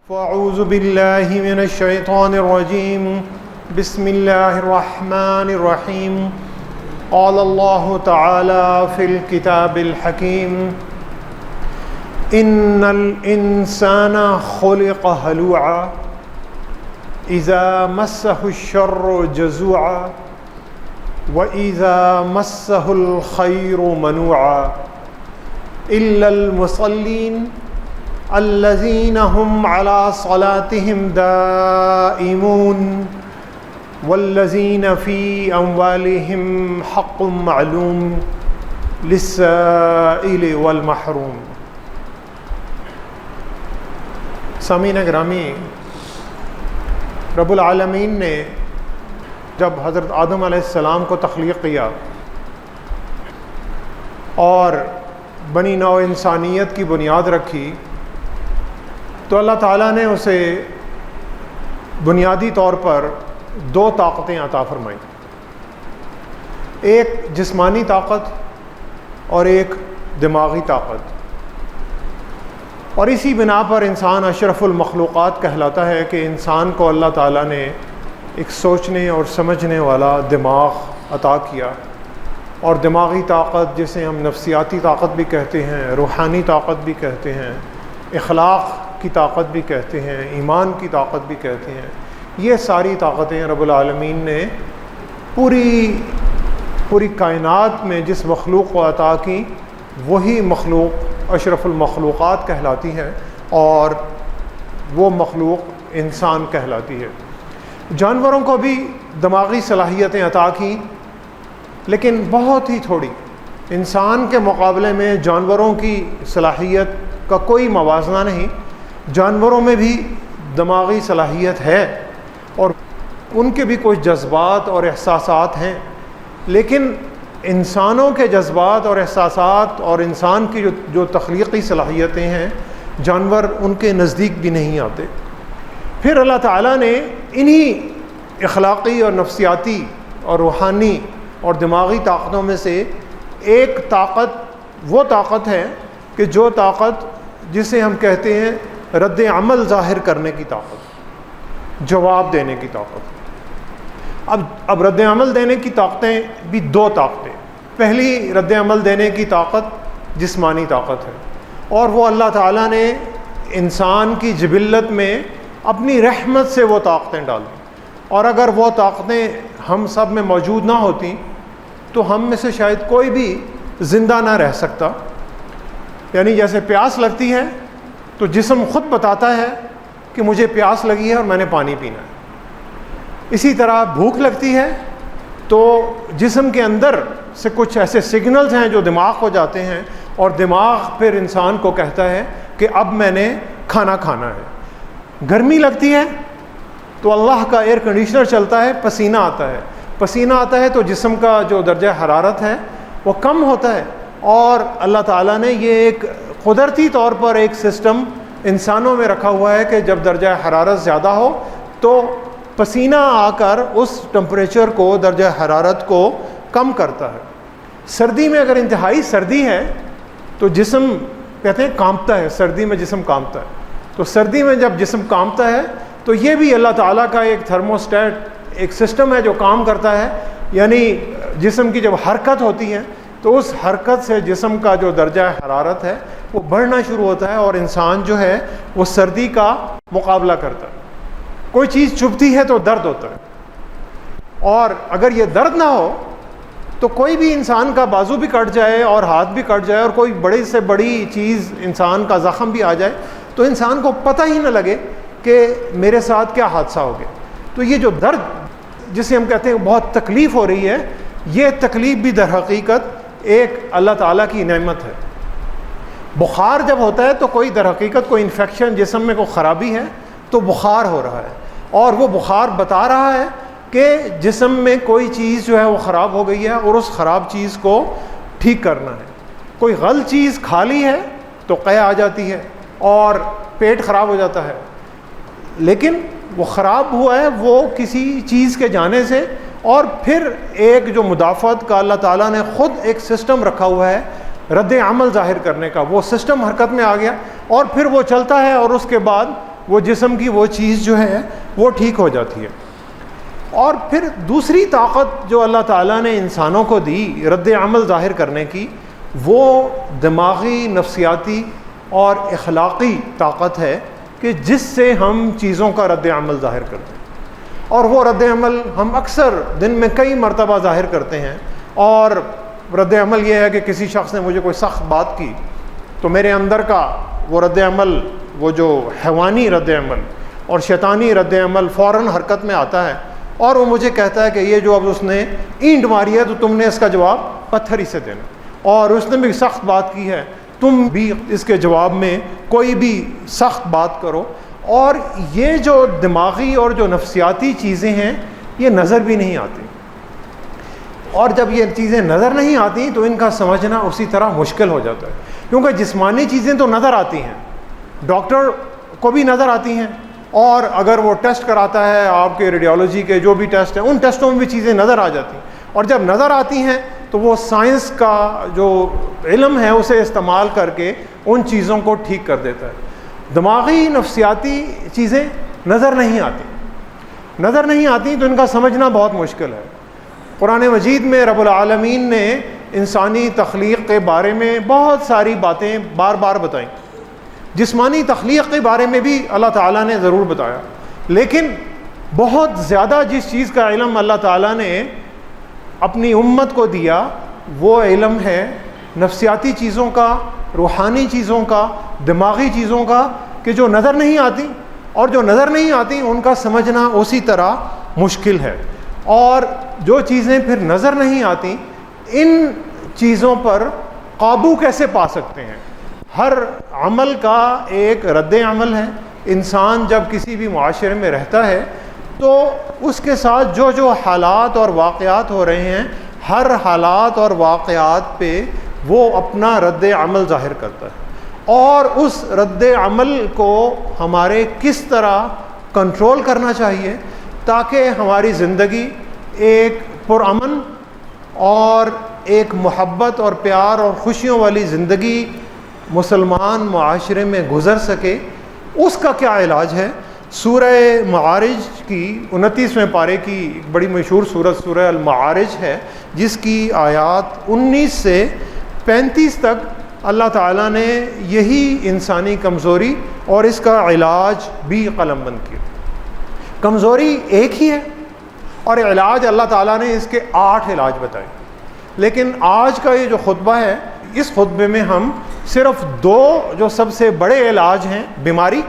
فاعوذ باللہ من الشیطان الرجیم بسم اللہ الرحمن الرحیم قال اللہ تعالی فی الکتاب الحکیم ان الانسان خلق ہلوعا اذا مسہ الشر جزوعا واذا مسہ الخیر منوعا الا المصلین الذين هم على صلاتهم دائمون والذين في أموالهم حق معلوم للسائل والمحروم۔ سامعین گرامی، رب العالمین نے جب حضرت آدم علیہ السلام کو تخلیق کیا اور بنی نوع انسانیت کی بنیاد رکھی تو اللہ تعالیٰ نے اسے بنیادی طور پر دو طاقتیں عطا فرمائیں، ایک جسمانی طاقت اور ایک دماغی طاقت، اور اسی بنا پر انسان اشرف المخلوقات کہلاتا ہے کہ انسان کو اللہ تعالیٰ نے ایک سوچنے اور سمجھنے والا دماغ عطا کیا، اور دماغی طاقت جسے ہم نفسیاتی طاقت بھی کہتے ہیں، روحانی طاقت بھی کہتے ہیں، اخلاق کی طاقت بھی کہتے ہیں، ایمان کی طاقت بھی کہتے ہیں، یہ ساری طاقتیں رب العالمین نے پوری کائنات میں جس مخلوق کو عطا کی وہی مخلوق اشرف المخلوقات کہلاتی ہے، اور وہ مخلوق انسان کہلاتی ہے۔ جانوروں کو بھی دماغی صلاحیتیں عطا کی، لیکن بہت ہی تھوڑی۔ انسان کے مقابلے میں جانوروں کی صلاحیت کا کوئی موازنہ نہیں۔ جانوروں میں بھی دماغی صلاحیت ہے اور ان کے بھی کچھ جذبات اور احساسات ہیں، لیکن انسانوں کے جذبات اور احساسات اور انسان کی جو تخلیقی صلاحیتیں ہیں جانور ان کے نزدیک بھی نہیں آتے۔ پھر اللہ تعالیٰ نے انہی اخلاقی اور نفسیاتی اور روحانی اور دماغی طاقتوں میں سے ایک طاقت وہ طاقت ہے کہ جو طاقت جسے ہم کہتے ہیں رد عمل ظاہر کرنے کی طاقت، جواب دینے کی طاقت۔ اب رد عمل دینے کی طاقتیں بھی دو طاقتیں۔ پہلی رد عمل دینے کی طاقت جسمانی طاقت ہے، اور وہ اللہ تعالیٰ نے انسان کی جبلت میں اپنی رحمت سے وہ طاقتیں ڈالیں، اور اگر وہ طاقتیں ہم سب میں موجود نہ ہوتی تو ہم میں سے شاید کوئی بھی زندہ نہ رہ سکتا۔ یعنی جیسے پیاس لگتی ہے تو جسم خود بتاتا ہے کہ مجھے پیاس لگی ہے اور میں نے پانی پینا ہے، اسی طرح بھوک لگتی ہے تو جسم کے اندر سے کچھ ایسے سگنلز ہیں جو دماغ کو جاتے ہیں، اور دماغ پھر انسان کو کہتا ہے کہ اب میں نے کھانا کھانا ہے۔ گرمی لگتی ہے تو اللہ کا ایئر کنڈیشنر چلتا ہے، پسینہ آتا ہے، پسینہ آتا ہے تو جسم کا جو درجہ حرارت ہے وہ کم ہوتا ہے، اور اللہ تعالیٰ نے یہ ایک قدرتی طور پر ایک سسٹم انسانوں میں رکھا ہوا ہے کہ جب درجہ حرارت زیادہ ہو تو پسینہ آ کر اس ٹمپریچر کو، درجہ حرارت کو کم کرتا ہے۔ سردی میں اگر انتہائی سردی ہے تو جسم کہتے ہیں کانپتا ہے، سردی میں جسم کانپتا ہے، تو سردی میں جب جسم کانپتا ہے تو یہ بھی اللہ تعالیٰ کا ایک تھرموسٹیٹ ایک سسٹم ہے جو کام کرتا ہے، یعنی جسم کی جب حرکت ہوتی ہے تو اس حرکت سے جسم کا جو درجہ حرارت ہے وہ بڑھنا شروع ہوتا ہے، اور انسان جو ہے وہ سردی کا مقابلہ کرتا ہے۔ کوئی چیز چبھتی ہے تو درد ہوتا ہے، اور اگر یہ درد نہ ہو تو کوئی بھی انسان کا بازو بھی کٹ جائے اور ہاتھ بھی کٹ جائے اور کوئی بڑی سے بڑی چیز انسان کا زخم بھی آ جائے تو انسان کو پتہ ہی نہ لگے کہ میرے ساتھ کیا حادثہ ہو گیا۔ تو یہ جو درد جسے ہم کہتے ہیں بہت تکلیف ہو رہی ہے، یہ تکلیف بھی در حقیقت ایک اللہ تعالیٰ کی نعمت ہے۔ بخار جب ہوتا ہے تو کوئی در حقیقت کوئی انفیکشن، جسم میں کوئی خرابی ہے تو بخار ہو رہا ہے، اور وہ بخار بتا رہا ہے کہ جسم میں کوئی چیز جو ہے وہ خراب ہو گئی ہے اور اس خراب چیز کو ٹھیک کرنا ہے۔ کوئی غلط چیز کھا لی ہے تو قے آ جاتی ہے اور پیٹ خراب ہو جاتا ہے، لیکن وہ خراب ہوا ہے وہ کسی چیز کے جانے سے، اور پھر ایک جو مدافعت کا اللہ تعالیٰ نے خود ایک سسٹم رکھا ہوا ہے رد عمل ظاہر کرنے کا، وہ سسٹم حرکت میں آ گیا اور پھر وہ چلتا ہے اور اس کے بعد وہ جسم کی وہ چیز جو ہے وہ ٹھیک ہو جاتی ہے۔ اور پھر دوسری طاقت جو اللہ تعالیٰ نے انسانوں کو دی رد عمل ظاہر کرنے کی، وہ دماغی، نفسیاتی اور اخلاقی طاقت ہے کہ جس سے ہم چیزوں کا رد عمل ظاہر کرتے ہیں، اور وہ رد عمل ہم اکثر دن میں کئی مرتبہ ظاہر کرتے ہیں۔ اور رد عمل یہ ہے کہ کسی شخص نے مجھے کوئی سخت بات کی تو میرے اندر کا وہ رد عمل، وہ جو حیوانی رد عمل اور شیطانی رد عمل فوراً حرکت میں آتا ہے، اور وہ مجھے کہتا ہے کہ یہ جو اب اس نے اینٹ ماری ہے تو تم نے اس کا جواب پتھر ہی سے دینا، اور اس نے بھی سخت بات کی ہے، تم بھی اس کے جواب میں کوئی بھی سخت بات کرو۔ اور یہ جو دماغی اور جو نفسیاتی چیزیں ہیں یہ نظر بھی نہیں آتی، اور جب یہ چیزیں نظر نہیں آتی تو ان کا سمجھنا اسی طرح مشکل ہو جاتا ہے، کیونکہ جسمانی چیزیں تو نظر آتی ہیں، ڈاکٹر کو بھی نظر آتی ہیں، اور اگر وہ ٹیسٹ کراتا ہے آپ کے ریڈیولوجی کے جو بھی ٹیسٹ ہیں ان ٹیسٹوں میں بھی چیزیں نظر آ جاتی ہیں، اور جب نظر آتی ہیں تو وہ سائنس کا جو علم ہے اسے استعمال کر کے ان چیزوں کو ٹھیک کر دیتا ہے۔ دماغی نفسیاتی چیزیں نظر نہیں آتی تو ان کا سمجھنا بہت مشکل ہے۔ قرآن مجید میں رب العالمین نے انسانی تخلیق کے بارے میں بہت ساری باتیں بار بار بتائیں۔ جسمانی تخلیق کے بارے میں بھی اللہ تعالیٰ نے ضرور بتایا، لیکن بہت زیادہ جس چیز کا علم اللہ تعالیٰ نے اپنی امت کو دیا وہ علم ہے نفسیاتی چیزوں کا، روحانی چیزوں کا، دماغی چیزوں کا، کہ جو نظر نہیں آتی، اور جو نظر نہیں آتی ان کا سمجھنا اسی طرح مشکل ہے۔ اور جو چیزیں پھر نظر نہیں آتی ان چیزوں پر قابو کیسے پا سکتے ہیں؟ ہر عمل کا ایک رد عمل ہے۔ انسان جب کسی بھی معاشرے میں رہتا ہے تو اس کے ساتھ جو جو حالات اور واقعات ہو رہے ہیں، ہر حالات اور واقعات پہ وہ اپنا رد عمل ظاہر کرتا ہے، اور اس رد عمل کو ہمارے کس طرح کنٹرول کرنا چاہیے تاکہ ہماری زندگی ایک پرامن اور ایک محبت اور پیار اور خوشیوں والی زندگی مسلمان معاشرے میں گزر سکے، اس کا کیا علاج ہے؟ سورہ معارج کی 29ویں پارے کی ایک بڑی مشہور سورت سورہ المعارج ہے، جس کی آیات 19 سے 35 تک اللہ تعالیٰ نے یہی انسانی کمزوری اور اس کا علاج بھی قلم بند کیا۔ کمزوری ایک ہی ہے اور علاج اللہ تعالیٰ نے اس کے 8 علاج بتائے، لیکن آج کا یہ جو خطبہ ہے اس خطبے میں ہم صرف 2 جو سب سے بڑے علاج ہیں بیماری،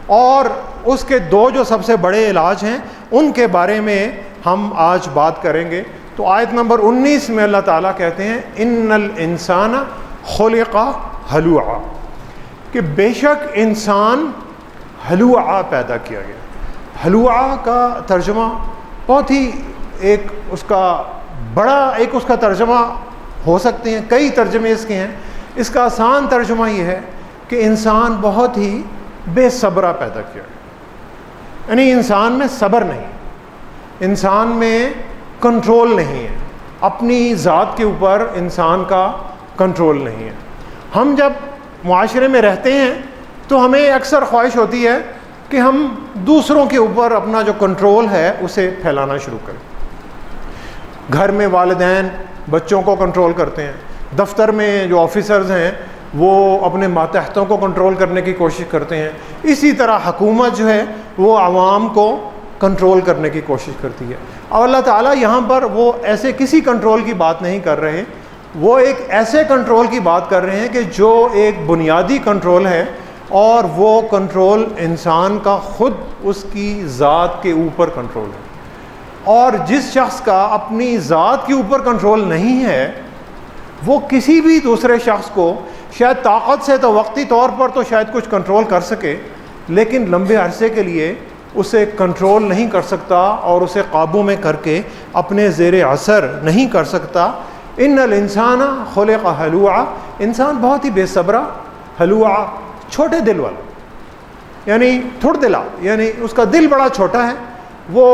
اور اس کے 2 جو سب سے بڑے علاج ہیں ان کے بارے میں ہم آج بات کریں گے۔ تو آیت نمبر 19 میں اللہ تعالیٰ کہتے ہیں ان الانسان خلق ہلوعا، کہ بے شک انسان ہلوعا پیدا کیا گیا۔ ہلوعا کا ترجمہ بہت ہی ایک اس کا ترجمہ ہو سکتے ہیں، کئی ترجمے اس کے ہیں۔ اس کا آسان ترجمہ یہ ہے کہ انسان بہت ہی بے صبرہ پیدا کیا گیا، یعنی انسان میں صبر نہیں، انسان میں کنٹرول نہیں ہے، اپنی ذات کے اوپر انسان کا کنٹرول نہیں ہے۔ ہم جب معاشرے میں رہتے ہیں تو ہمیں اکثر خواہش ہوتی ہے کہ ہم دوسروں کے اوپر اپنا جو کنٹرول ہے اسے پھیلانا شروع کریں۔ گھر میں والدین بچوں کو کنٹرول کرتے ہیں، دفتر میں جو آفیسرز ہیں وہ اپنے ماتحتوں کو کنٹرول کرنے کی کوشش کرتے ہیں، اسی طرح حکومت جو ہے وہ عوام کو کنٹرول کرنے کی کوشش کرتی ہے۔ اور اللہ تعالیٰ یہاں پر وہ ایسے کسی کنٹرول کی بات نہیں کر رہے، وہ ایک ایسے کنٹرول کی بات کر رہے ہیں کہ جو ایک بنیادی کنٹرول ہے، اور وہ کنٹرول انسان کا خود اس کی ذات کے اوپر کنٹرول ہے۔ اور جس شخص کا اپنی ذات کے اوپر کنٹرول نہیں ہے وہ کسی بھی دوسرے شخص کو شاید طاقت سے تو وقتی طور پر تو شاید کچھ کنٹرول کر سکے، لیکن لمبے عرصے کے لیے اسے کنٹرول نہیں کر سکتا اور اسے قابو میں کر کے اپنے زیر اثر نہیں کر سکتا۔ ان الانسان خلق ہلوعا، انسان بہت ہی بے صبرہ، ہلوعا چھوٹے دل والا، یعنی تھوڑ دلا، یعنی اس کا دل بڑا چھوٹا ہے، وہ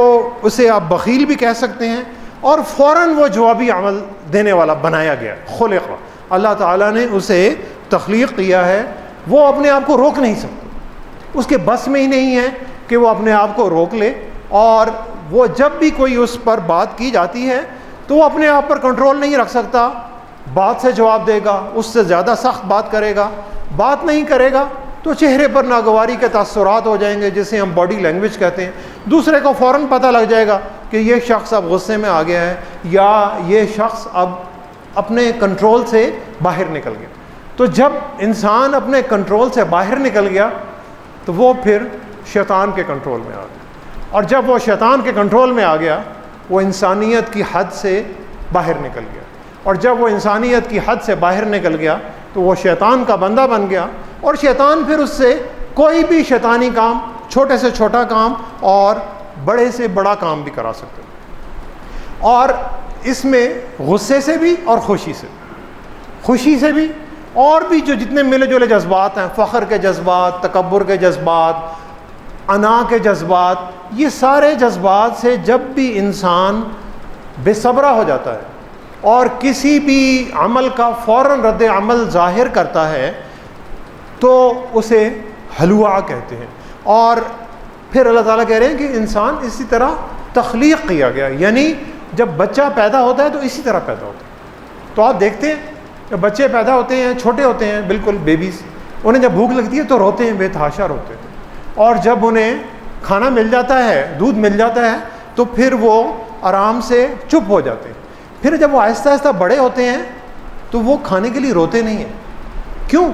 اسے آپ بخیل بھی کہہ سکتے ہیں، اور فوراً وہ جوابی عمل دینے والا بنایا گیا۔ خلق، اللہ تعالیٰ نے اسے تخلیق کیا ہے، وہ اپنے آپ کو روک نہیں سکتا، اس کے بس میں ہی نہیں ہے کہ وہ اپنے آپ کو روک لے، اور وہ جب بھی کوئی اس پر بات کی جاتی ہے تو وہ اپنے آپ پر کنٹرول نہیں رکھ سکتا، بات سے جواب دے گا، اس سے زیادہ سخت بات کرے گا، بات نہیں کرے گا تو چہرے پر ناگواری کے تاثرات ہو جائیں گے جسے ہم باڈی لینگویج کہتے ہیں، دوسرے کو فوراً پتہ لگ جائے گا کہ یہ شخص اب غصے میں آ گیا ہے یا یہ شخص اب اپنے کنٹرول سے باہر نکل گیا۔ تو جب انسان اپنے کنٹرول سے باہر نکل گیا تو وہ پھر شیطان کے کنٹرول میں آ گیا، اور جب وہ شیطان کے کنٹرول میں آ گیا وہ انسانیت کی حد سے باہر نکل گیا، اور جب وہ انسانیت کی حد سے باہر نکل گیا تو وہ شیطان کا بندہ بن گیا، اور شیطان پھر اس سے کوئی بھی شیطانی کام، چھوٹے سے چھوٹا کام اور بڑے سے بڑا کام بھی کرا سکتے ہیں، اور اس میں غصے سے بھی اور خوشی سے بھی اور بھی جو جتنے ملے جلے جذبات ہیں، فخر کے جذبات، تکبر کے جذبات، انا کے جذبات، یہ سارے جذبات سے جب بھی انسان بے صبرا ہو جاتا ہے اور کسی بھی عمل کا فوراً رد عمل ظاہر کرتا ہے تو اسے ہلوعہ کہتے ہیں۔ اور پھر اللہ تعالیٰ کہہ رہے ہیں کہ انسان اسی طرح تخلیق کیا گیا، یعنی جب بچہ پیدا ہوتا ہے تو اسی طرح پیدا ہوتا ہے۔ تو آپ دیکھتے ہیں جب بچے پیدا ہوتے ہیں، چھوٹے ہوتے ہیں بالکل بیبیز، انہیں جب بھوک لگتی ہے تو روتے ہیں، بے تحاشا روتے ہیں، اور جب انہیں کھانا مل جاتا ہے، دودھ مل جاتا ہے تو پھر وہ آرام سے چپ ہو جاتے ہیں۔ پھر جب وہ آہستہ آہستہ بڑے ہوتے ہیں تو وہ کھانے کے لیے روتے نہیں ہیں۔ کیوں؟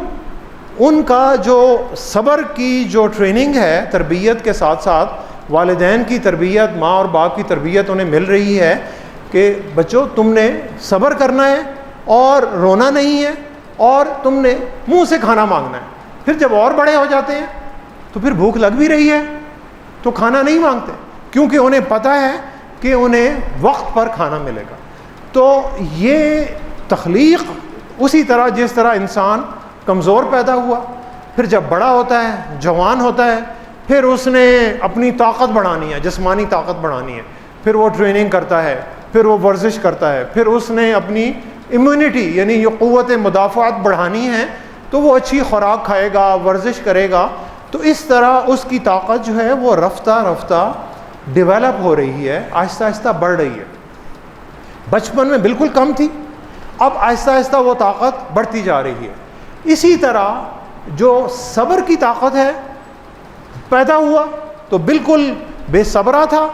ان کا جو صبر کی جو ٹریننگ ہے، تربیت کے ساتھ ساتھ والدین کی تربیت، ماں اور باپ کی تربیت انہیں مل رہی ہے کہ بچوں تم نے صبر کرنا ہے اور رونا نہیں ہے، اور تم نے منہ سے کھانا مانگنا ہے۔ پھر جب اور بڑے ہو جاتے ہیں تو پھر بھوک لگ بھی رہی ہے تو کھانا نہیں مانگتے، کیونکہ انہیں پتہ ہے کہ انہیں وقت پر کھانا ملے گا۔ تو یہ تخلیق اسی طرح جس طرح انسان کمزور پیدا ہوا، پھر جب بڑا ہوتا ہے، جوان ہوتا ہے، پھر اس نے اپنی طاقت بڑھانی ہے، جسمانی طاقت بڑھانی ہے، پھر وہ ٹریننگ کرتا ہے، پھر وہ ورزش کرتا ہے، پھر اس نے اپنی امیونٹی یعنی یہ قوت مدافعت بڑھانی ہے تو وہ اچھی خوراک کھائے گا، ورزش کرے گا۔ تو اس طرح اس کی طاقت جو ہے وہ رفتہ رفتہ ڈیولپ ہو رہی ہے، آہستہ آہستہ بڑھ رہی ہے۔ بچپن میں بالکل کم تھی، اب آہستہ آہستہ وہ طاقت بڑھتی جا رہی ہے۔ اسی طرح جو صبر کی طاقت ہے، پیدا ہوا تو بالکل بے صبرا تھا،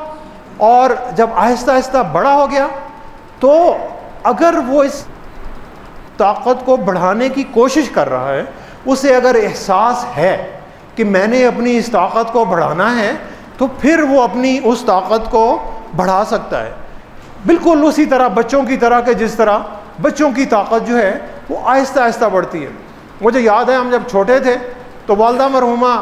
اور جب آہستہ آہستہ بڑا ہو گیا تو اگر وہ اس طاقت کو بڑھانے کی کوشش کر رہا ہے، اسے اگر احساس ہے کہ میں نے اپنی اس طاقت کو بڑھانا ہے تو پھر وہ اپنی اس طاقت کو بڑھا سکتا ہے، بالکل اسی طرح بچوں کی طرح کہ جس طرح بچوں کی طاقت جو ہے وہ آہستہ آہستہ بڑھتی ہے۔ مجھے یاد ہے ہم جب چھوٹے تھے تو والدہ مرحومہ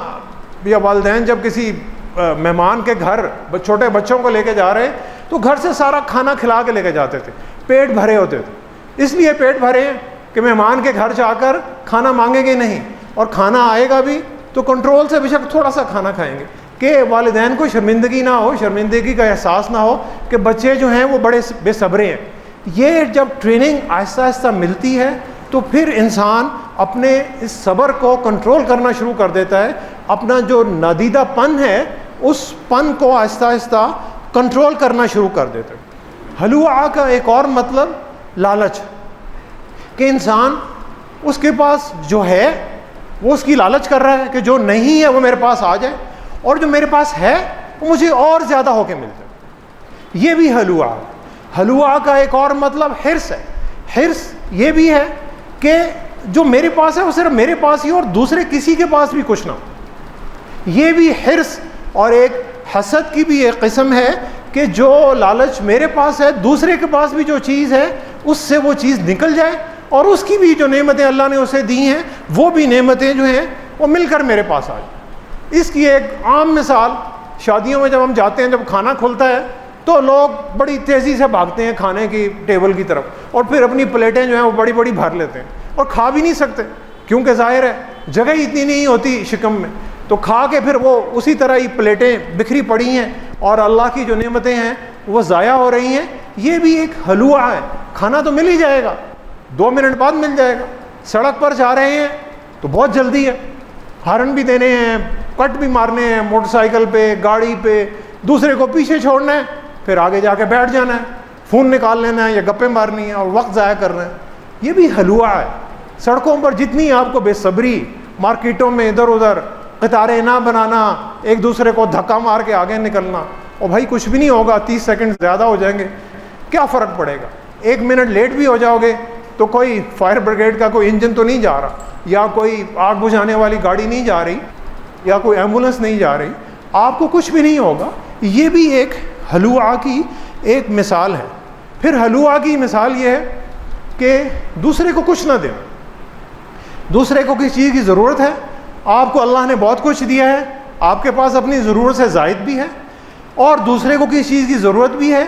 یا والدین جب کسی مہمان کے گھر چھوٹے بچوں کو لے کے جا رہے تو گھر سے سارا کھانا کھلا کے لے کے جاتے تھے، پیٹ بھرے ہوتے تھے۔ اس لیے پیٹ بھرے ہیں کہ مہمان کے گھر جا کر کھانا مانگیں گے نہیں، اور کھانا آئے گا بھی تو کنٹرول سے بے شک تھوڑا سا کھانا کھائیں گے کہ والدین کو شرمندگی نہ ہو، شرمندگی کا احساس نہ ہو کہ بچے جو ہیں وہ بڑے بے صبرے ہیں۔ یہ جب ٹریننگ آہستہ آہستہ ملتی ہے تو پھر انسان اپنے اس صبر کو کنٹرول کرنا شروع کر دیتا ہے، اپنا جو نادیدہ پن ہے اس پن کو آہستہ آہستہ کنٹرول کرنا شروع کر دیتے ہیں۔ ہلوعہ کا ایک اور مطلب لالچ، کہ انسان اس کے پاس جو ہے وہ اس کی لالچ کر رہا ہے کہ جو نہیں ہے وہ میرے پاس آ جائے، اور جو میرے پاس ہے وہ مجھے اور زیادہ ہو کے مل جائے۔ یہ بھی ہلوعہ ہے۔ ہلوعہ کا ایک اور مطلب حرص ہے۔ حرص یہ بھی ہے کہ جو میرے پاس ہے وہ صرف میرے پاس ہی اور دوسرے کسی کے پاس بھی کچھ نہ ہو۔ یہ بھی حرص اور ایک حسد کی بھی ایک قسم ہے کہ جو لالچ میرے پاس ہے، دوسرے کے پاس بھی جو چیز ہے اس سے وہ چیز نکل جائے، اور اس کی بھی جو نعمتیں اللہ نے اسے دی ہیں وہ بھی نعمتیں جو ہیں وہ مل کر میرے پاس آ جائیں۔ اس کی ایک عام مثال، شادیوں میں جب ہم جاتے ہیں، جب کھانا کھلتا ہے تو لوگ بڑی تیزی سے بھاگتے ہیں کھانے کی ٹیبل کی طرف، اور پھر اپنی پلیٹیں جو ہیں وہ بڑی بڑی بھر لیتے ہیں، اور کھا بھی نہیں سکتے کیونکہ ظاہر ہے جگہ ہی اتنی نہیں ہوتی شکم میں، تو کھا کے پھر وہ اسی طرح ہی پلیٹیں بکھری پڑی ہیں اور اللہ کی جو نعمتیں ہیں وہ ضائع ہو رہی ہیں۔ یہ بھی ایک ہلوعہ ہے۔ کھانا تو مل ہی جائے گا، 2 منٹ بعد مل جائے گا، سڑک پر جا رہے ہیں تو بہت جلدی ہے، ہارن بھی دینے ہیں، کٹ بھی مارنے ہیں، موٹر سائیکل پہ، گاڑی پہ، دوسرے کو پیچھے چھوڑنا ہے، پھر آگے جا کے بیٹھ جانا ہے، فون نکال لینا ہے یا گپیں مارنی ہیں اور وقت ضائع کرنا ہے. یہ بھی حلوہ ہے. سڑکوں پر جتنی آپ کو بے صبری، مارکیٹوں میں ادھر ادھر قطاریں نہ بنانا، ایک دوسرے کو دھکا مار کے آگے نکلنا، اور بھائی کچھ بھی نہیں ہوگا، 30 سیکنڈ زیادہ ہو جائیں گے، کیا فرق پڑے گا؟ 1 منٹ لیٹ بھی ہو جاؤ گے تو کوئی فائر بریگیڈ کا کوئی انجن تو نہیں جا رہا، یا کوئی آگ بجھانے والی گاڑی نہیں جا رہی، یا کوئی ایمبولینس نہیں جا رہی، آپ کو کچھ بھی نہیں ہوگا. یہ بھی ایک حلوہ کی ایک مثال ہے. پھر حلوہ کی مثال یہ ہے کہ دوسرے کو کچھ نہ دیں. دوسرے کو کسی چیز کی ضرورت ہے، آپ کو اللہ نے بہت کچھ دیا ہے، آپ کے پاس اپنی ضرورت سے زائد بھی ہے، اور دوسرے کو کسی چیز کی ضرورت بھی ہے،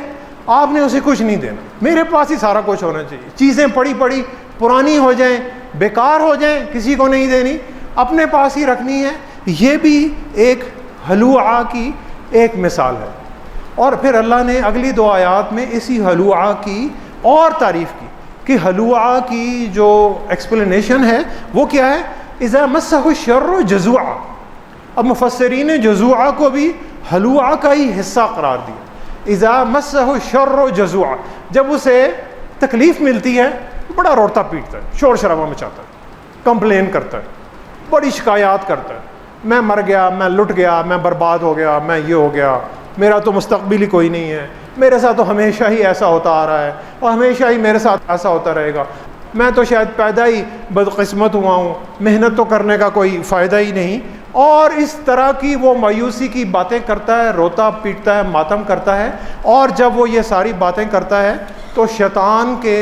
آپ نے اسے کچھ نہیں دینا. میرے پاس ہی سارا کچھ ہونا چاہیے، چیزیں پڑی پڑی پرانی ہو جائیں، بیکار ہو جائیں، کسی کو نہیں دینی، اپنے پاس ہی رکھنی ہے. یہ بھی ایک حلوہ کی ایک مثال ہے. اور پھر اللہ نے اگلی 2 آیات میں اسی حلوہ کی اور تعریف کی کہ حلوہ کی جو ایکسپلینیشن ہے وہ کیا ہے؟ اذا مسہ الشر جزوعا. اب مفسرین نے جزوعا کو بھی حلوہ کا ہی حصہ قرار دیا. اذا مسہ الشر جزوعا، جب اسے تکلیف ملتی ہے بڑا روتا پیٹتا ہے، شور شرابہ مچاتا ہے، کمپلین کرتا ہے، بڑی شکایات کرتا ہے، میں مر گیا، میں لٹ گیا، میں برباد ہو گیا، میں یہ ہو گیا، میرا تو مستقبل ہی کوئی نہیں ہے، میرے ساتھ تو ہمیشہ ہی ایسا ہوتا آ رہا ہے اور ہمیشہ ہی میرے ساتھ ایسا ہوتا رہے گا، میں تو شاید پیدا ہی بدقسمت ہوا ہوں، محنت تو کرنے کا کوئی فائدہ ہی نہیں. اور اس طرح کی وہ مایوسی کی باتیں کرتا ہے، روتا پیٹتا ہے، ماتم کرتا ہے. اور جب وہ یہ ساری باتیں کرتا ہے تو شیطان کے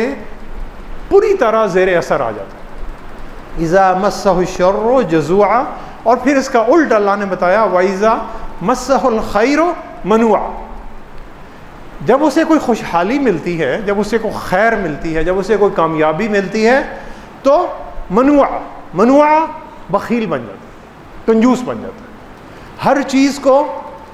پوری طرح زیر اثر آ جاتا ہے. اذا مسہ الشر جزوعا. اور پھر اس کا الٹ اللہ نے بتایا وَإِذَا مَسَّهُ الْخَيْرُ مَنُوعًا. جب اسے کوئی خوشحالی ملتی ہے، جب اسے کوئی خیر ملتی ہے، جب اسے کوئی کامیابی ملتی ہے تو منوع بخیل بن جاتا ہے، کنجوس بن جاتا ہے، ہر چیز کو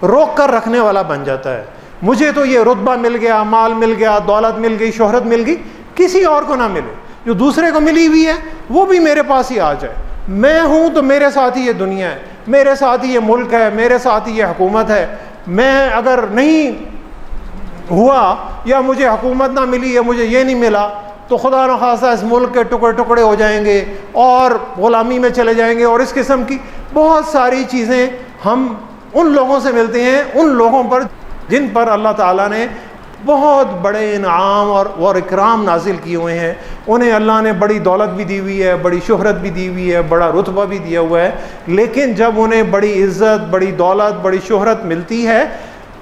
روک کر رکھنے والا بن جاتا ہے. مجھے تو یہ رتبہ مل گیا، مال مل گیا، دولت مل گئی، شہرت مل گئی، کسی اور کو نہ ملے، جو دوسرے کو ملی ہوئی ہے وہ بھی میرے پاس ہی آ جائے. میں ہوں تو میرے ساتھ ہی یہ دنیا ہے، میرے ساتھ ہی یہ ملک ہے، میرے ساتھ ہی یہ حکومت ہے. میں اگر نہیں ہوا یا مجھے حکومت نہ ملی یا مجھے یہ نہیں ملا تو خدا نخواستہ اس ملک کے ٹکڑے ٹکڑے ہو جائیں گے اور غلامی میں چلے جائیں گے. اور اس قسم کی بہت ساری چیزیں ہم ان لوگوں سے ملتے ہیں، ان لوگوں پر جن پر اللہ تعالیٰ نے بہت بڑے انعام اور اکرام نازل کیے ہوئے ہیں. انہیں اللہ نے بڑی دولت بھی دی ہوئی ہے، بڑی شہرت بھی دی ہوئی ہے، بڑا رتبہ بھی دیا ہوا ہے، لیکن جب انہیں بڑی عزت، بڑی دولت، بڑی شہرت ملتی ہے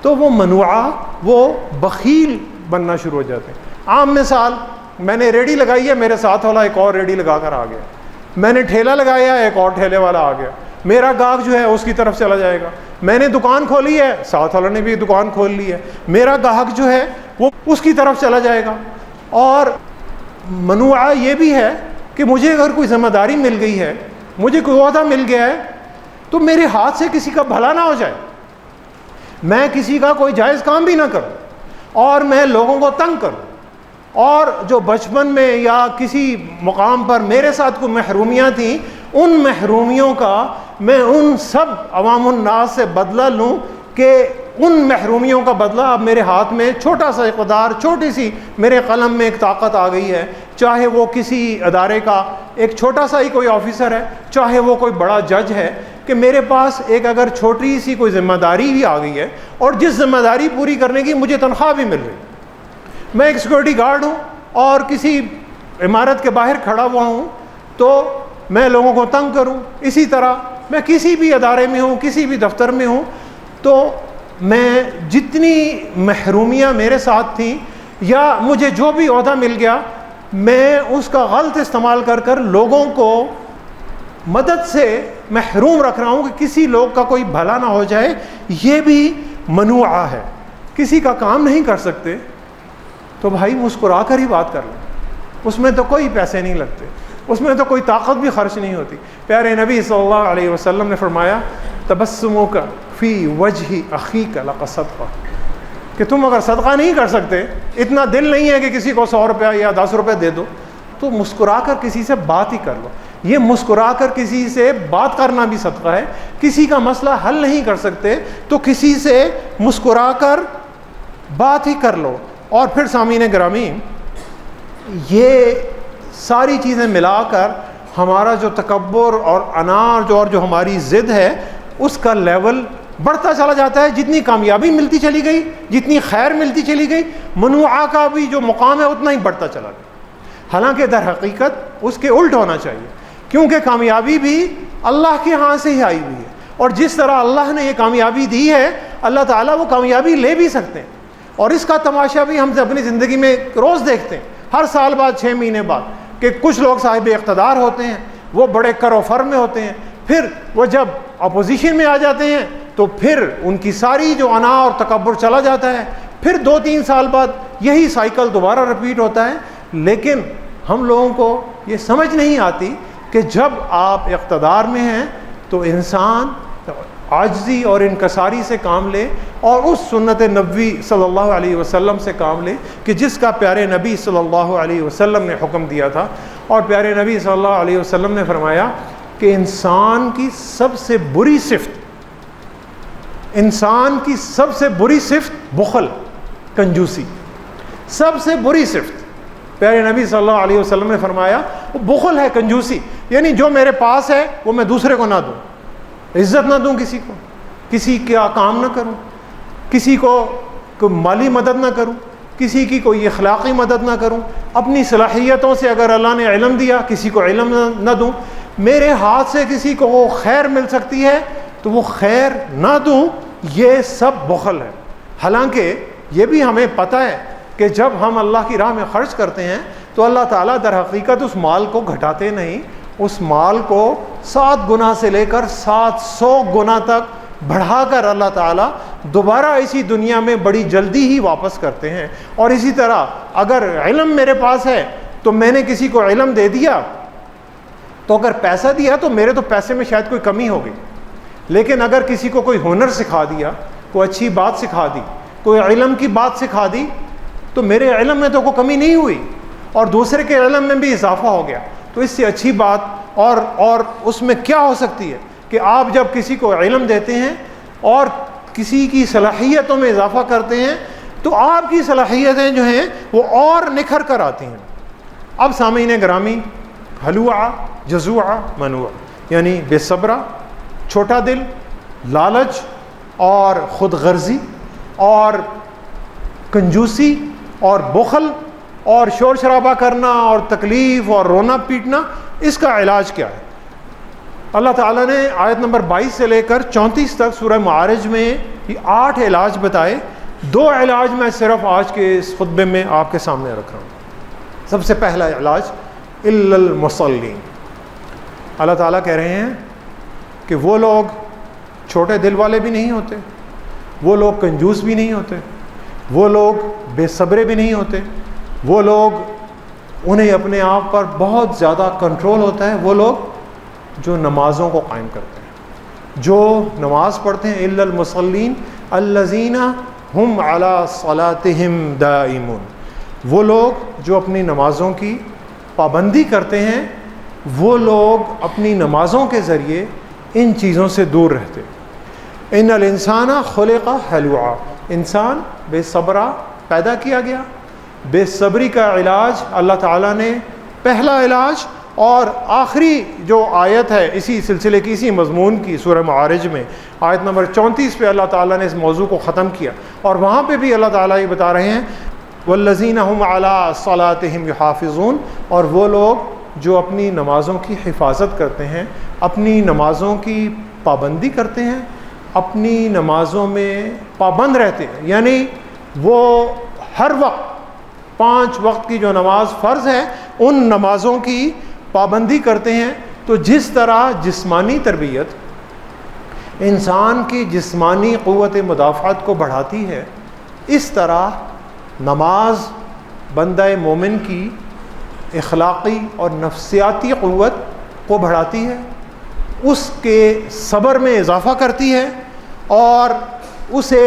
تو وہ منوعہ، وہ بخیل بننا شروع ہو جاتے ہیں. عام مثال، میں نے ریڑھی لگائی ہے، میرے ساتھ والا ایک اور ریڑھی لگا کر آ گیا. میں نے ٹھیلا لگایا ہے، ایک اور ٹھیلے والا آ گیا. میرا گاہک جو ہے اس کی طرف چلا جائے گا. میں نے دکان کھولی ہے، ساتھ والوں نے بھی دکان کھول لی ہے، میرا گاہک جو ہے وہ اس کی طرف چلا جائے گا. اور منوعہ یہ بھی ہے کہ مجھے اگر کوئی ذمہ داری مل گئی ہے، مجھے کوئی عہدہ مل گیا ہے، تو میرے ہاتھ سے کسی کا بھلا نہ ہو جائے، میں کسی کا کوئی جائز کام بھی نہ کروں اور میں لوگوں کو تنگ کروں. اور جو بچپن میں یا کسی مقام پر میرے ساتھ کوئی محرومیاں تھیں، ان محرومیوں کا میں ان سب عوام الناس سے بدلہ لوں کہ ان محرومیوں کا بدلہ اب میرے ہاتھ میں چھوٹا سا اقتدار، چھوٹی سی میرے قلم میں ایک طاقت آ گئی ہے. چاہے وہ کسی ادارے کا ایک چھوٹا سا ہی کوئی آفیسر ہے، چاہے وہ کوئی بڑا جج ہے، کہ میرے پاس ایک اگر چھوٹی سی کوئی ذمہ داری بھی آ گئی ہے اور جس ذمہ داری پوری کرنے کی مجھے تنخواہ بھی مل رہی. میں ایک سیکورٹی گارڈ ہوں اور کسی عمارت کے باہر کھڑا ہوا ہوں تو میں لوگوں کو تنگ کروں. اسی طرح میں کسی بھی ادارے میں ہوں، کسی بھی دفتر میں ہوں، تو میں جتنی محرومیاں میرے ساتھ تھیں یا مجھے جو بھی عہدہ مل گیا، میں اس کا غلط استعمال کر کر لوگوں کو مدد سے محروم رکھ رہا ہوں کہ کسی لوگ کا کوئی بھلا نہ ہو جائے. یہ بھی منوعہ ہے. کسی کا کام نہیں کر سکتے تو بھائی مسکرا کر ہی بات کر لیں، اس میں تو کوئی پیسے نہیں لگتے، اس میں تو کوئی طاقت بھی خرچ نہیں ہوتی. پیارے نبی صلی اللہ علیہ وسلم نے فرمایا تبسمک فی وجہ اخیک لقد صدقہ، کہ تم اگر صدقہ نہیں کر سکتے، اتنا دل نہیں ہے کہ کسی کو 100 روپیہ یا 10 روپے دے دو، تو مسکرا کر کسی سے بات ہی کر لو. یہ مسکرا کر کسی سے بات کرنا بھی صدقہ ہے. کسی کا مسئلہ حل نہیں کر سکتے تو کسی سے مسکرا کر بات ہی کر لو. اور پھر سامعین گرامی، یہ ساری چیزیں ملا کر ہمارا جو تکبر اور انا اور جو ہماری ضد ہے اس کا لیول بڑھتا چلا جاتا ہے. جتنی کامیابی ملتی چلی گئی، جتنی خیر ملتی چلی گئی، منوعہ کا بھی جو مقام ہے اتنا ہی بڑھتا چلا گیا. حالانکہ در حقیقت اس کے الٹ ہونا چاہیے، کیونکہ کامیابی بھی اللہ کے ہاں سے ہی آئی ہوئی ہے. اور جس طرح اللہ نے یہ کامیابی دی ہے، اللہ تعالیٰ وہ کامیابی لے بھی سکتے ہیں. اور اس کا تماشا بھی ہم اپنی زندگی میں روز دیکھتے ہیں، ہر سال بعد 6 مہینے بعد، کہ کچھ لوگ صاحب اقتدار ہوتے ہیں، وہ بڑے کر و فر میں ہوتے ہیں، پھر وہ جب اپوزیشن میں آ جاتے ہیں تو پھر ان کی ساری جو انا اور تکبر چلا جاتا ہے. پھر 2-3 سال بعد یہی سائیکل دوبارہ رپیٹ ہوتا ہے. لیکن ہم لوگوں کو یہ سمجھ نہیں آتی کہ جب آپ اقتدار میں ہیں تو انسان عاجزی اور انکساری سے کام لے اور اس سنت نبوی صلی اللہ علیہ وسلم سے کام لے کہ جس کا پیارے نبی صلی اللہ علیہ وسلم نے حکم دیا تھا. اور پیارے نبی صلی اللہ علیہ وسلم نے فرمایا کہ انسان کی سب سے بری صفت بخل، کنجوسی، سب سے بری صفت. پیارے نبی صلی اللہ علیہ وسلم نے فرمایا وہ بخل ہے، کنجوسی. یعنی جو میرے پاس ہے وہ میں دوسرے کو نہ دوں، عزت نہ دوں کسی کو، کسی کا کام نہ کروں، کسی کو مالی مدد نہ کروں، کسی کی کوئی اخلاقی مدد نہ کروں. اپنی صلاحیتوں سے اگر اللہ نے علم دیا کسی کو علم نہ دوں. میرے ہاتھ سے کسی کو وہ خیر مل سکتی ہے تو وہ خیر نہ دوں. یہ سب بخل ہے. حالانکہ یہ بھی ہمیں پتہ ہے کہ جب ہم اللہ کی راہ میں خرچ کرتے ہیں تو اللہ تعالیٰ در حقیقت اس مال کو گھٹاتے نہیں، اس مال کو 7 گنا سے لے کر 700 گنا تک بڑھا کر اللہ تعالیٰ دوبارہ اسی دنیا میں بڑی جلدی ہی واپس کرتے ہیں. اور اسی طرح اگر علم میرے پاس ہے تو میں نے کسی کو علم دے دیا تو اگر پیسہ دیا تو میرے تو پیسے میں شاید کوئی کمی ہوگی، لیکن اگر کسی کو کوئی ہنر سکھا دیا، کوئی اچھی بات سکھا دی، کوئی علم کی بات سکھا دی تو میرے علم میں تو کوئی کمی نہیں ہوئی اور دوسرے کے علم میں بھی اضافہ ہو گیا. تو اس سے اچھی بات اور اس میں کیا ہو سکتی ہے کہ آپ جب کسی کو علم دیتے ہیں اور کسی کی صلاحیتوں میں اضافہ کرتے ہیں تو آپ کی صلاحیتیں جو ہیں وہ اور نکھر کر آتی ہیں. اب سامعین گرامی، ہلوعہ، جزوعہ، منوع، یعنی بے صبرہ، چھوٹا دل، لالچ اور خود غرضی اور کنجوسی اور بخل اور شور شرابہ کرنا اور تکلیف اور رونا پیٹنا، اس کا علاج کیا ہے؟ اللہ تعالیٰ نے آیت نمبر 22 سے لے کر 34 تک سورہ معارج میں یہ 8 علاج بتائے. 2 علاج میں صرف آج کے اس خطبے میں آپ کے سامنے رکھ رہا ہوں. سب سے پہلا علاج الا المصلین. اللہ تعالیٰ کہہ رہے ہیں کہ وہ لوگ چھوٹے دل والے بھی نہیں ہوتے، وہ لوگ کنجوس بھی نہیں ہوتے، وہ لوگ بے صبرے بھی نہیں ہوتے، وہ لوگ انہیں اپنے آپ پر بہت زیادہ کنٹرول ہوتا ہے. وہ لوگ جو نمازوں کو قائم کرتے ہیں، جو نماز پڑھتے ہیں. الا المصلین الذین هم علی صلاتہم دائمون. وہ لوگ جو اپنی نمازوں کی پابندی کرتے ہیں، وہ لوگ اپنی نمازوں کے ذریعے ان چیزوں سے دور رہتے. ان الانسان خلق ہلوعا. انسان بے صبرہ پیدا کیا گیا. بے صبری کا علاج اللہ تعالیٰ نے پہلا علاج اور آخری جو آیت ہے اسی سلسلے کی، اسی مضمون کی، سورہ معارج میں آیت نمبر 34 پہ اللہ تعالیٰ نے اس موضوع کو ختم کیا. اور وہاں پہ بھی اللہ تعالیٰ یہ بتا رہے ہیں والذین هم علی صلاتہم یحافظون. اور وہ لوگ جو اپنی نمازوں کی حفاظت کرتے ہیں، اپنی نمازوں کی پابندی کرتے ہیں، اپنی نمازوں میں پابند رہتے ہیں. یعنی وہ ہر وقت 5 وقت کی جو نماز فرض ہے ان نمازوں کی پابندی کرتے ہیں. تو جس طرح جسمانی تربیت انسان کی جسمانی قوت مدافعت کو بڑھاتی ہے، اس طرح نماز بندہ مومن کی اخلاقی اور نفسیاتی قوت کو بڑھاتی ہے، اس کے صبر میں اضافہ کرتی ہے اور اسے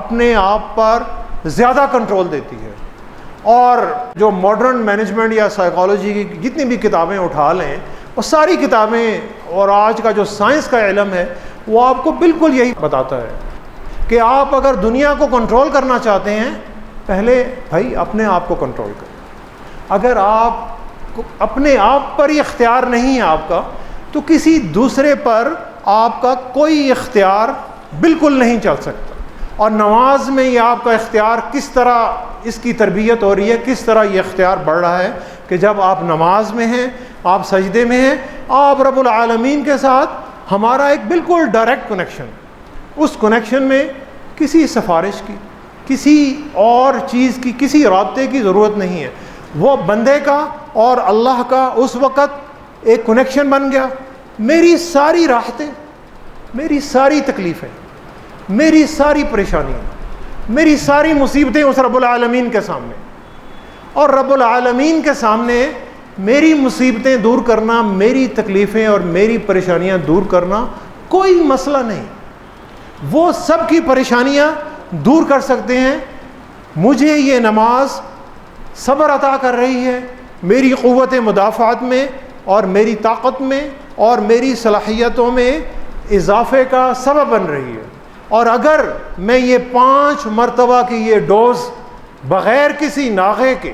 اپنے آپ پر زیادہ کنٹرول دیتی ہے. اور جو ماڈرن مینجمنٹ یا سائیکالوجی کی جتنی بھی کتابیں اٹھا لیں اور ساری کتابیں اور آج کا جو سائنس کا علم ہے وہ آپ کو بالکل یہی بتاتا ہے کہ آپ اگر دنیا کو کنٹرول کرنا چاہتے ہیں پہلے بھائی اپنے آپ کو کنٹرول کریں. اگر آپ اپنے آپ پر ہی اختیار نہیں ہے آپ کا تو کسی دوسرے پر آپ کا کوئی اختیار بالکل نہیں چل سکتا. اور نماز میں یہ آپ کا اختیار کس طرح اس کی تربیت ہو رہی ہے, کس طرح یہ اختیار بڑھ رہا ہے کہ جب آپ نماز میں ہیں, آپ سجدے میں ہیں, آپ رب العالمین کے ساتھ ہمارا ایک بالکل ڈائریکٹ کنیکشن, اس کنیکشن میں کسی سفارش کی, کسی اور چیز کی, کسی رابطے کی ضرورت نہیں ہے. وہ بندے کا اور اللہ کا اس وقت ایک کنیکشن بن گیا. میری ساری راحتیں, میری ساری تکلیفیں, میری ساری پریشانیاں, میری ساری مصیبتیں اس رب العالمین کے سامنے, اور رب العالمین کے سامنے میری مصیبتیں دور کرنا, میری تکلیفیں اور میری پریشانیاں دور کرنا کوئی مسئلہ نہیں. وہ سب کی پریشانیاں دور کر سکتے ہیں. مجھے یہ نماز صبر عطا کر رہی ہے, میری قوت مدافعت میں اور میری طاقت میں اور میری صلاحیتوں میں اضافے کا سبب بن رہی ہے. اور اگر میں یہ 5 مرتبہ کی یہ ڈوز بغیر کسی ناغے کے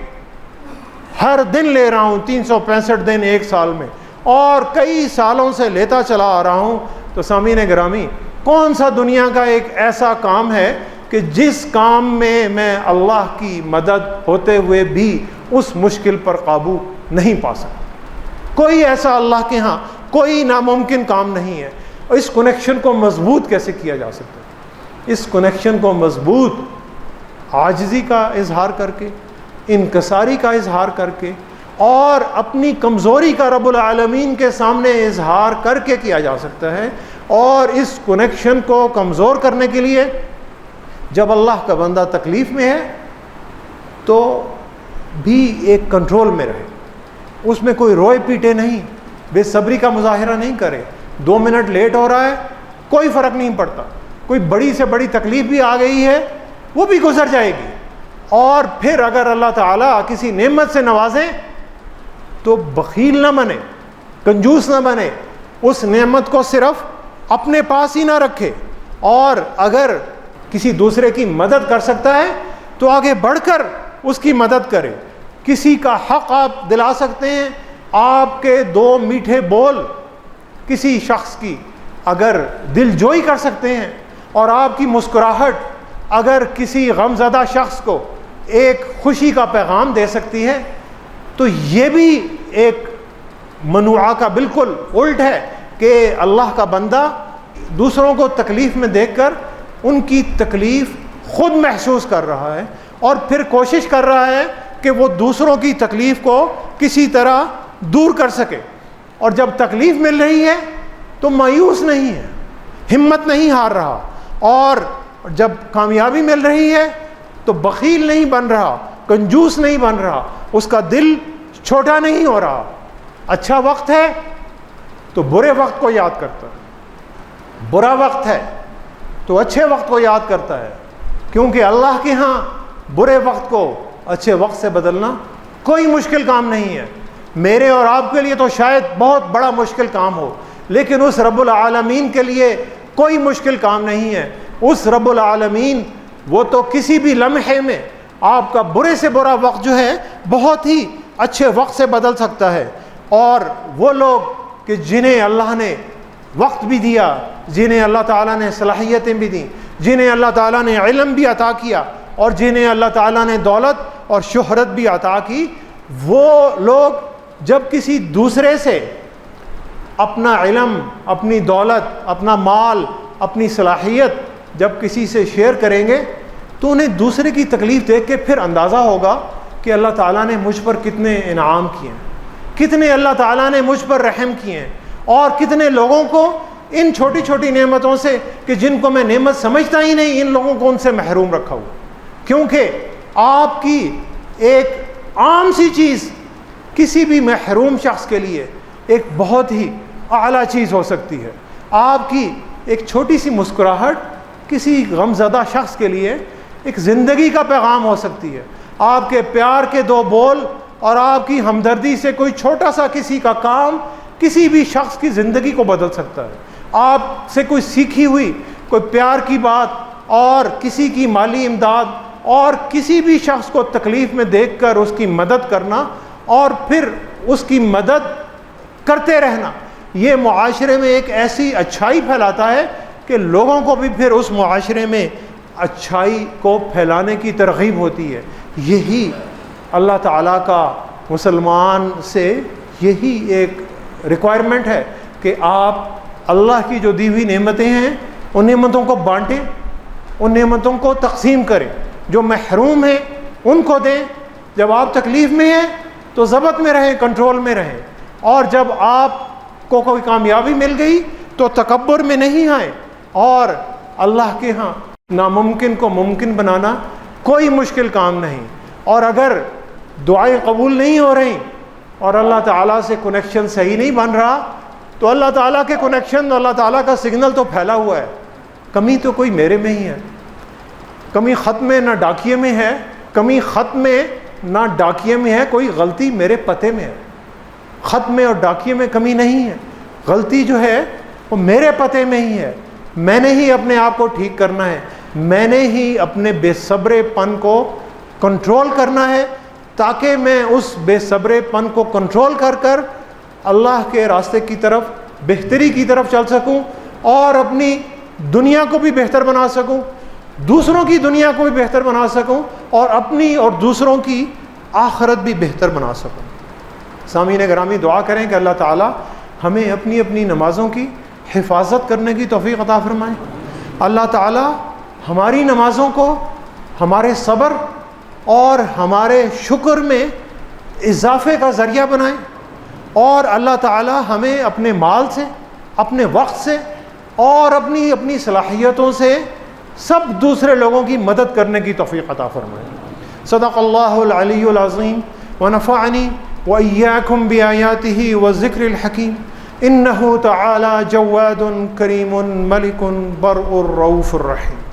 ہر دن لے رہا ہوں, 365 دن ایک سال میں, اور کئی سالوں سے لیتا چلا آ رہا ہوں, تو سامعین گرامی کون سا دنیا کا ایک ایسا کام ہے کہ جس کام میں اللہ کی مدد ہوتے ہوئے بھی اس مشکل پر قابو نہیں پا سکتا. کوئی ایسا اللہ کے ہاں کوئی ناممکن کام نہیں ہے. اس کنیکشن کو مضبوط کیسے کیا جا سکتا ہے؟ اس کنیکشن کو مضبوط عاجزی کا اظہار کر کے, انکساری کا اظہار کر کے, اور اپنی کمزوری کا رب العالمین کے سامنے اظہار کر کے کیا جا سکتا ہے. اور اس کنیکشن کو کمزور کرنے کے لیے جب اللہ کا بندہ تکلیف میں ہے تو بھی ایک کنٹرول میں رہے, اس میں کوئی روئے پیٹے نہیں, بے صبری کا مظاہرہ نہیں کرے. 2 منٹ لیٹ ہو رہا ہے کوئی فرق نہیں پڑتا, کوئی بڑی سے بڑی تکلیف بھی آ گئی ہے وہ بھی گزر جائے گی. اور پھر اگر اللہ تعالیٰ کسی نعمت سے نوازیں تو بخیل نہ بنے, کنجوس نہ بنے, اس نعمت کو صرف اپنے پاس ہی نہ رکھے, اور اگر کسی دوسرے کی مدد کر سکتا ہے تو آگے بڑھ کر اس کی مدد کرے. کسی کا حق آپ دلا سکتے ہیں, آپ کے 2 میٹھے بول کسی شخص کی اگر دل جوئی کر سکتے ہیں, اور آپ کی مسکراہٹ اگر کسی غم زدہ شخص کو ایک خوشی کا پیغام دے سکتی ہے, تو یہ بھی ایک منوعہ کا بالکل الٹ ہے کہ اللہ کا بندہ دوسروں کو تکلیف میں دیکھ کر ان کی تکلیف خود محسوس کر رہا ہے, اور پھر کوشش کر رہا ہے کہ وہ دوسروں کی تکلیف کو کسی طرح دور کر سکے. اور جب تکلیف مل رہی ہے تو مایوس نہیں ہے, ہمت نہیں ہار رہا, اور جب کامیابی مل رہی ہے تو بخیل نہیں بن رہا, کنجوس نہیں بن رہا, اس کا دل چھوٹا نہیں ہو رہا. اچھا وقت ہے تو برے وقت کو یاد کرتا ہے, برا وقت ہے تو اچھے وقت کو یاد کرتا ہے, کیونکہ اللہ کے ہاں برے وقت کو اچھے وقت سے بدلنا کوئی مشکل کام نہیں ہے. میرے اور آپ کے لیے تو شاید بہت بڑا مشکل کام ہو, لیکن اس رب العالمین کے لیے کوئی مشکل کام نہیں ہے. اس رب العالمین وہ تو کسی بھی لمحے میں آپ کا برے سے برا وقت جو ہے بہت ہی اچھے وقت سے بدل سکتا ہے. اور وہ لوگ کہ جنہیں اللہ نے وقت بھی دیا, جنہیں اللہ تعالیٰ نے صلاحیتیں بھی دیں, جنہیں اللہ تعالیٰ نے علم بھی عطا کیا, اور جنہیں اللہ تعالیٰ نے دولت اور شہرت بھی عطا کی, وہ لوگ جب کسی دوسرے سے اپنا علم, اپنی دولت, اپنا مال, اپنی صلاحیت جب کسی سے شیئر کریں گے تو انہیں دوسرے کی تکلیف دیکھ کے پھر اندازہ ہوگا کہ اللہ تعالیٰ نے مجھ پر کتنے انعام کیے ہیں, کتنے اللہ تعالیٰ نے مجھ پر رحم کیے ہیں, اور کتنے لوگوں کو ان چھوٹی چھوٹی نعمتوں سے کہ جن کو میں نعمت سمجھتا ہی نہیں, ان لوگوں کو ان سے محروم رکھا ہوا. کیونکہ آپ کی ایک عام سی چیز کسی بھی محروم شخص کے لیے ایک بہت ہی اعلیٰ چیز ہو سکتی ہے. آپ کی ایک چھوٹی سی مسکراہٹ کسی غمزدہ شخص کے لیے ایک زندگی کا پیغام ہو سکتی ہے. آپ کے پیار کے 2 بول اور آپ کی ہمدردی سے کوئی چھوٹا سا کسی کا کام کسی بھی شخص کی زندگی کو بدل سکتا ہے۔ آپ سے کوئی سیکھی ہوئی کوئی پیار کی بات اور کسی کی مالی امداد اور کسی بھی شخص کو تکلیف میں دیکھ کر اس کی مدد کرنا اور پھر اس کی مدد کرتے رہنا، یہ معاشرے میں ایک ایسی اچھائی پھیلاتا ہے کہ لوگوں کو بھی پھر اس معاشرے میں اچھائی کو پھیلانے کی ترغیب ہوتی ہے۔ یہی اللہ تعالیٰ کا مسلمان سے یہی ایک ریکوائرمنٹ ہے کہ آپ اللہ کی جو دی ہوئی نعمتیں ہیں ان نعمتوں کو بانٹیں، ان نعمتوں کو تقسیم کریں، جو محروم ہیں ان کو دیں۔ جب آپ تکلیف میں ہیں تو ضبط میں رہیں، کنٹرول میں رہیں، اور جب آپ کو کوئی کامیابی مل گئی تو تکبر میں نہیں آئیں۔ اور اللہ کے ہاں ناممکن کو ممکن بنانا کوئی مشکل کام نہیں، اور اگر دعائیں قبول نہیں ہو رہی اور اللہ تعالیٰ سے کنیکشن صحیح نہیں بن رہا تو اللہ تعالیٰ کے کنیکشن، اللہ تعالیٰ کا سگنل تو پھیلا ہوا ہے، کمی تو کوئی میرے میں ہی ہے، کمی خط میں نہ ڈاکیے میں ہے، کمی خط میں نہ ڈاکیے میں ہے، کوئی غلطی میرے پتے میں ہے۔ خط میں اور ڈاکیے میں کمی نہیں ہے، غلطی جو ہے وہ میرے پتے میں ہی ہے۔ میں نے ہی اپنے آپ کو ٹھیک کرنا ہے، میں نے ہی اپنے بے صبرے پن کو کنٹرول کرنا ہے تاکہ میں اس بے صبرے پن کو کنٹرول کر کر اللہ کے راستے کی طرف، بہتری کی طرف چل سکوں اور اپنی دنیا کو بھی بہتر بنا سکوں، دوسروں کی دنیا کو بھی بہتر بنا سکوں اور اپنی اور دوسروں کی آخرت بھی بہتر بنا سکوں۔ سامعین گرامی، دعا کریں کہ اللہ تعالی ہمیں اپنی اپنی نمازوں کی حفاظت کرنے کی توفیق عطا فرمائے۔ اللہ تعالی ہماری نمازوں کو ہمارے صبر اور ہمارے شکر میں اضافے کا ذریعہ بنائیں، اور اللہ تعالی ہمیں اپنے مال سے، اپنے وقت سے اور اپنی صلاحیتوں سے سب دوسرے لوگوں کی مدد کرنے کی توفیق عطا فرمائے۔ صدق اللہ العلی العظیم ونفعنی وإياكم بآياته والذكر الحكيم إنه تعالى جواد كريم ملك برء رؤوف رحيم۔